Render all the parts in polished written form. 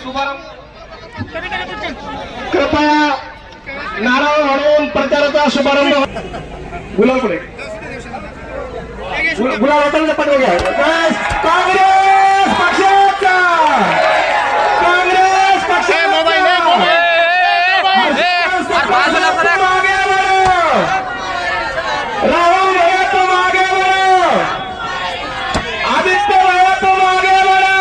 शुभारंभ कृपया नारळ म्हणून प्रचाराचा शुभारंभ गुलाल पुढे गुलाल होता पटवून घ्या काँग्रेस पक्षाचा राहुल भैया तुम आगे बढ़ो आदित्य भैया तुम आगे बढ़ो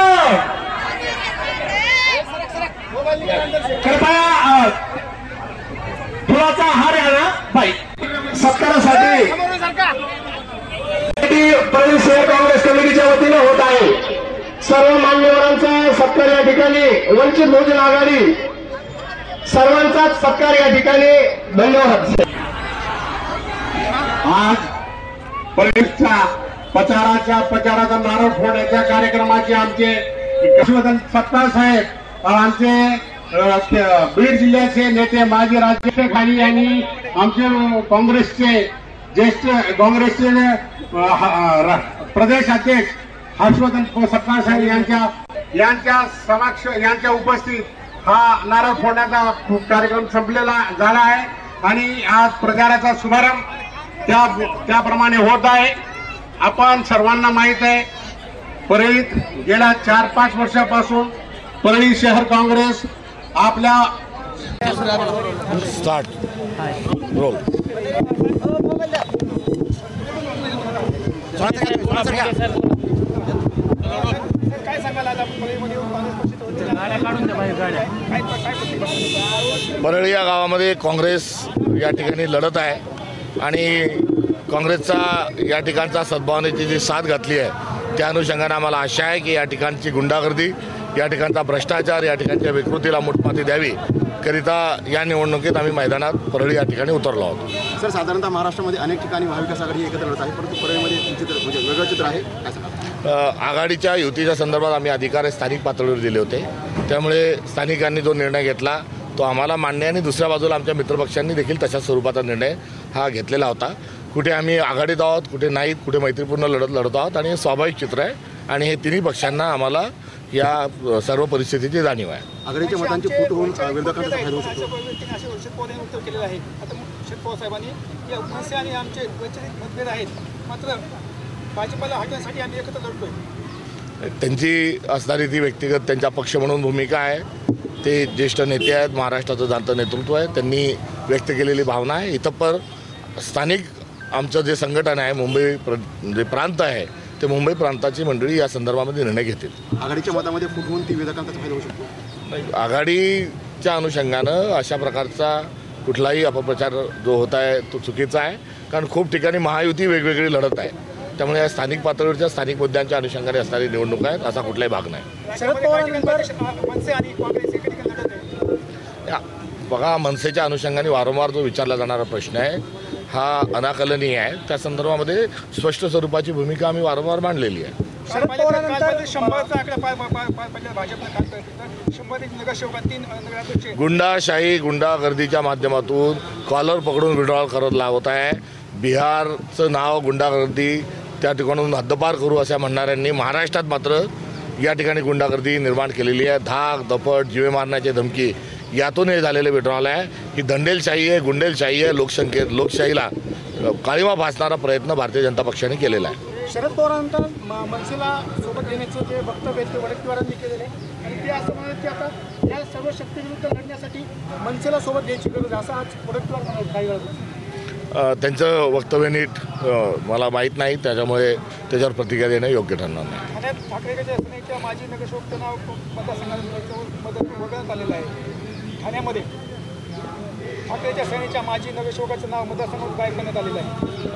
कृपया फुलाचा हार आहे ना बाई सत्कारासाठी परळी शहर काँग्रेस कमिटीच्या वतीने होत आहे। सर्व मान्यवरांचा सत्कार या ठिकाणी वंचित बहुजन आघाडी सर्वांचाच सत्कार या ठिकाणी धन्यवाद। आज परळीच्या प्रचाराचा नारळ फोडण्याच्या कार्यक्रमाचे आमचे हर्षवर्धन सत्तार साहेब आमचे बीड जिल्ह्याचे नेते माजी राज्याध्यक्ष खाली यांनी आमचे ज्येष्ठ काँग्रेसचे प्रदेश अध्यक्ष हर्षवर्धन सत्तार साहेब यांच्या उपस्थित हा नारळ फोडण्याचा कार्यक्रम संपलेला झाला आहे आणि आज प्रचाराचा शुभारंभ त्याप्रमाणे होत आहे। आपण सर्वांना माहित आहे परळीत गेल्या 4-5 वर्षापासून परळी शहर काँग्रेस आपल्या स्टार्ट रोल परळी या गावामध्ये काँग्रेस या ठिकाणी लढत आहे आणि काँग्रेसचा या ठिकाणचा सद्भावनेची जी साथ घातली आहे त्या अनुषंगाने आम्हाला आशा आहे की या ठिकाणची गुंडागर्दी या ठिकाणचा भ्रष्टाचार या ठिकाणच्या विकृतीला मुठपाती द्यावी करिता या निवडणुकीत आम्ही मैदानात परळी या ठिकाणी उतरलो आहोत। सर साधारणतः महाराष्ट्रामध्ये अनेक ठिकाणी महाविकास आघाडी एकत्र लढत आहे परंतु परळीमध्ये चित्र म्हणजे वेगळं चित्र आहे काय सांगा? आघाडीच्या युतीच्या संदर्भात आम्ही अधिकार स्थानिक पातळीवर दिले होते त्यामुळे स्थानिकांनी जो निर्णय घेतला तो आम्हाला मान्य आणि दुसऱ्या बाजूला आमच्या मित्रपक्षांनी देखील तशाच स्वरूपाचा निर्णय हा घेतलेला होता। कुठे आम्ही आघाडीत आहोत कुठे नाहीत कुठे मैत्रीपूर्ण लढत आहोत आणि हे स्वाभाविक चित्र आहे आणि हे तिन्ही पक्षांना आम्हाला या सर्व परिस्थितीची जाणीव आहे। आघाडीच्या मतांची फूट होऊन विरोधकांचा फायदा होऊ शकतो। भाजपला हटवण्यासाठी आम्ही एकत्र लढतोय। त्यांची असणारी ती व्यक्तिगत त्यांच्या पक्ष म्हणून भूमिका आहे। ते ज्येष्ठ नेते आहेत महाराष्ट्राचं जाणतं नेतृत्व आहे त्यांनी व्यक्त केलेली भावना आहे। इतपर स्थानिक आमचं जे संघटन आहे मुंबई जे प्रांत आहे ते मुंबई प्रांताची मंडळी या संदर्भामध्ये निर्णय घेतील। आघाडीच्या मतामध्ये फूट होऊन ती विरोधकांचा फायदा होऊ शकतो। नाही आघाडीच्या अनुषंगानं अशा प्रकारचा कुठलाही अपप्रचार जो होत आहे तो चुकीचा आहे कारण खूप ठिकाणी महायुती वेगवेगळी लढत आहे त्यामुळे या स्थानिक पातळीवरच्या स्थानिक मुद्द्यांच्या अनुषंगाने असणारी निवडणूक आहेत असा कुठलाही भाग नाही। बघा मनसेच्या अनुषंगाने वारंवार जो विचारला जाणारा प्रश्न आहे हा अनाकलनीय आहे त्या संदर्भामध्ये स्पष्ट स्वरूपाची भूमिका आम्ही वारंवार मांडलेली आहे। गुंडाशाही गुंडागर्दीच्या माध्यमातून कॉलर पकडून विड्रॉल करत लावत आहे। बिहारचं नाव गुंडागर्दी त्या ठिकाणून हद्दपार करू अशा म्हणणाऱ्यांनी महाराष्ट्रात मात्र या ठिकाणी गुंडागर्दी निर्माण केलेली आहे। धाक दपट जीवे मारण्याची धमकी यातून हे झालेले विड्रॉल आहे ही दंडेलशाही आहे गुंडेलशाही आहे। लोकशाहीला काळीमा फासणारा प्रयत्न भारतीय जनता पक्षाने केलेला आहे। शरद पवारांनंतर मनसेला सोबत घेण्याचं जे वक्तव्य ते वडेट्टीवारांनी केलेले आणि ते असं म्हणत की आता या सर्व शक्तीविरुद्ध लढण्यासाठी मनसेला सोबत घ्यायची गरज असं आज वडेट्टीवार म्हणाले काही वेळ त्यांचं वक्तव्य नीट मला माहीत नाही त्याच्यामुळे त्याच्यावर प्रतिक्रिया देणं योग्य ठरणार नाही। ठाण्यात ठाकरे सेनेच्या माजी नगरसेवक नाव मतदारसंघात वगळण्यात आलेलं आहे। ठाण्यामध्ये ठाकरेच्या सेनेच्या माजी नगरसेवकाचं नाव मतदारसंघात गायब करण्यात आलेलं आहे।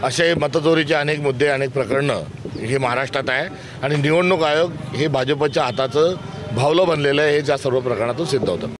असे मतचोरीचे अनेक मुद्दे अनेक प्रकरणं हे महाराष्ट्रात आहे आणि निवडणूक आयोग हे भाजपच्या हाताचं भावलं बनलेलं आहे हे ज्या सर्व प्रकरणातून सिद्ध होतं।